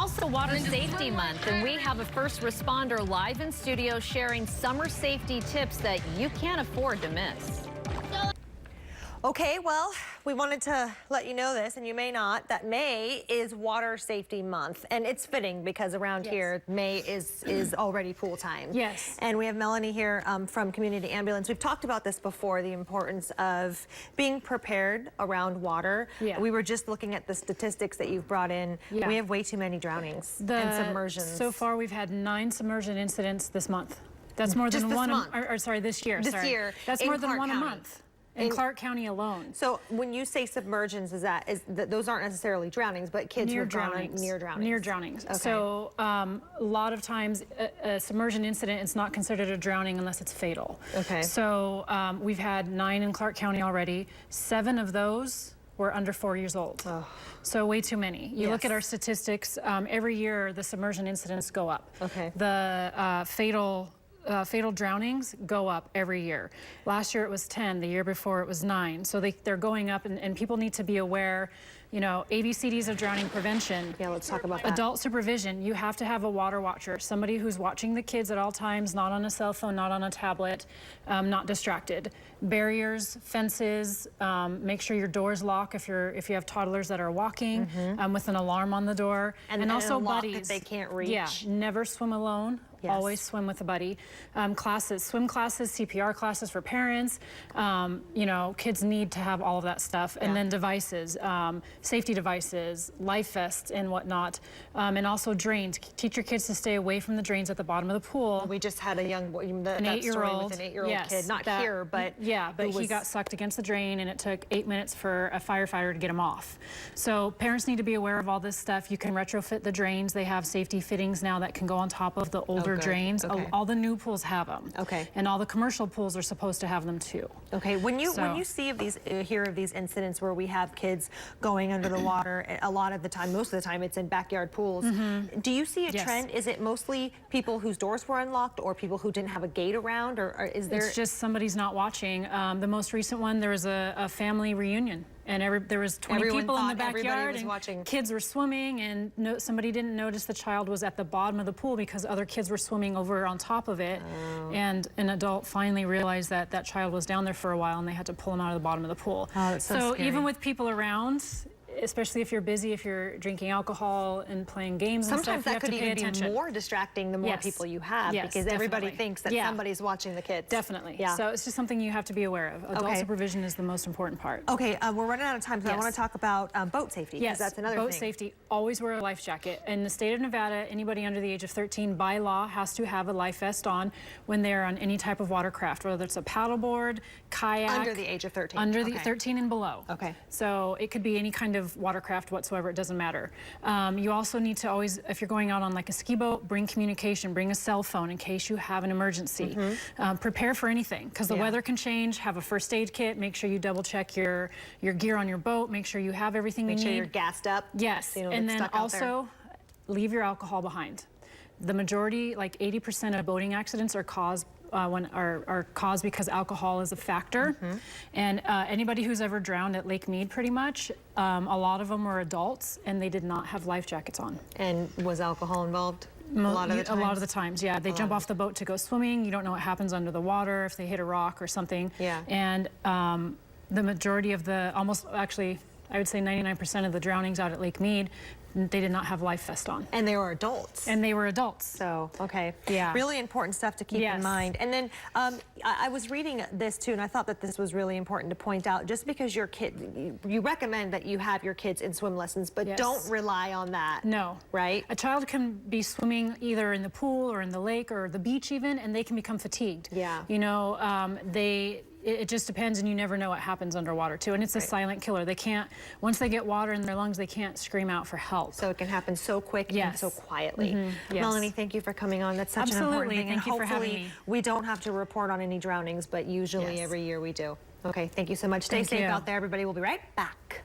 Also Water Safety Month, and we have a first responder live in studio sharing summer safety tips that you can't afford to miss. Okay, well, we wanted to let you know this, and you may not, that May is Water Safety Month, and it's fitting because around here, May is already pool time. Yes. And we have Melanie here from Community Ambulance. We've talked about this before, the importance of being prepared around water. Yeah. We were just looking at the statistics that you've brought in. Yeah. We have way too many drownings and submersions. So far, we've had 9 submersion incidents this month. That's more than one, sorry, this year. This year. That's more than one a month. In Clark County alone. So when you say submersions, those aren't necessarily drownings, but kids near who are drownings. Near drownings. Near drownings. Okay. So a lot of times a submersion incident is not considered a drowning unless it's fatal. Okay. So we've had 9 in Clark County already. 7 of those were under 4 years old. Oh. So way too many. You look at our statistics, every year the submersion incidents go up. Okay. The fatal drownings go up every year. Last year it was 10, the year before it was 9. So they're going up, and people need to be aware, you know, ABCDs of drowning prevention. Yeah, let's talk about that. Adult supervision. You have to have a water watcher, somebody who's watching the kids at all times, not on a cell phone, not on a tablet, not distracted. Barriers, fences, make sure your doors lock if you have toddlers that are walking, with an alarm on the door. And also buddies. That they can't reach. Yeah, never swim alone. Yes. Always swim with a buddy. Classes, swim classes, CPR classes for parents. You know, kids need to have all of that stuff. And then devices, safety devices, life vests and whatnot. And also drains. Teach your kids to stay away from the drains at the bottom of the pool. We just had a young boy, an 8-year-old, with an 8-year-old kid, not here, but yeah, but he got sucked against the drain, and it took 8 minutes for a firefighter to get him off. So parents need to be aware of all this stuff. You can retrofit the drains. They have safety fittings now that can go on top of the older drains. Okay. All the new pools have them. Okay. And all the commercial pools are supposed to have them too. Okay. When you see of these, hear of these incidents where we have kids going under the water, a lot of the time, most of the time, it's in backyard pools. Do you see a trend? Is it mostly people whose doors were unlocked, or people who didn't have a gate around, or is there? It's just somebody's not watching. The most recent one, there was a family reunion. And there was 20 people in the backyard, and kids were swimming, and somebody didn't notice the child was at the bottom of the pool because other kids were swimming over on top of it. Oh. And an adult finally realized that that child was down there for a while, and they had to pull him out of the bottom of the pool. Oh, that's so scary. Even with people around, especially if you're busy, if you're drinking alcohol and playing games and stuff, sometimes that could even be more distracting the more people you have, because everybody thinks that somebody's watching the kids. Definitely. Yeah. So it's just something you have to be aware of. Adult supervision is the most important part. Okay, we're running out of time, so I want to talk about boat safety, because that's another thing. Boat safety, always wear a life jacket. In the state of Nevada, anybody under the age of 13 by law has to have a life vest on when they're on any type of watercraft, whether it's a paddleboard, kayak. Under the age of 13. Under the 13 and below. Okay. So it could be any kind of watercraft whatsoever, it doesn't matter. You also need to always, if you're going out on like a ski boat, bring communication, bring a cell phone in case you have an emergency. Prepare for anything, because the weather can change. Have a first aid kit, make sure you double check your gear on your boat, make sure you have everything you need. Make sure you're gassed up. Yes, so and then also leave your alcohol behind. The majority, like 80% of boating accidents are caused because alcohol is a factor. And anybody who's ever drowned at Lake Mead, pretty much, a lot of them were adults, and they did not have life jackets on. And was alcohol involved? A lot of the times, yeah. They jump off the boat to go swimming. You don't know what happens under the water, if they hit a rock or something. Yeah. And the majority of I would say 99% of the drownings out at Lake Mead, they did not have life vest on. And they were adults. And they were adults. So, okay. Yeah. Really important stuff to keep in mind. And then I was reading this too, and I thought that this was really important to point out. Just because your kid, you recommend that you have your kids in swim lessons, but don't rely on that. No. Right? A child can be swimming either in the pool or in the lake or the beach even, and they can become fatigued. Yeah. You know, it just depends, and you never know what happens underwater too. And it's a silent killer. They can't, once they get water in their lungs, they can't scream out for help. So it can happen so quick and so quietly. Yes. Melanie, thank you for coming on. That's such an important thing. Thank you for having me. We don't have to report on any drownings, but usually every year we do. Okay, thank you so much. Stay safe out there, everybody. We'll be right back.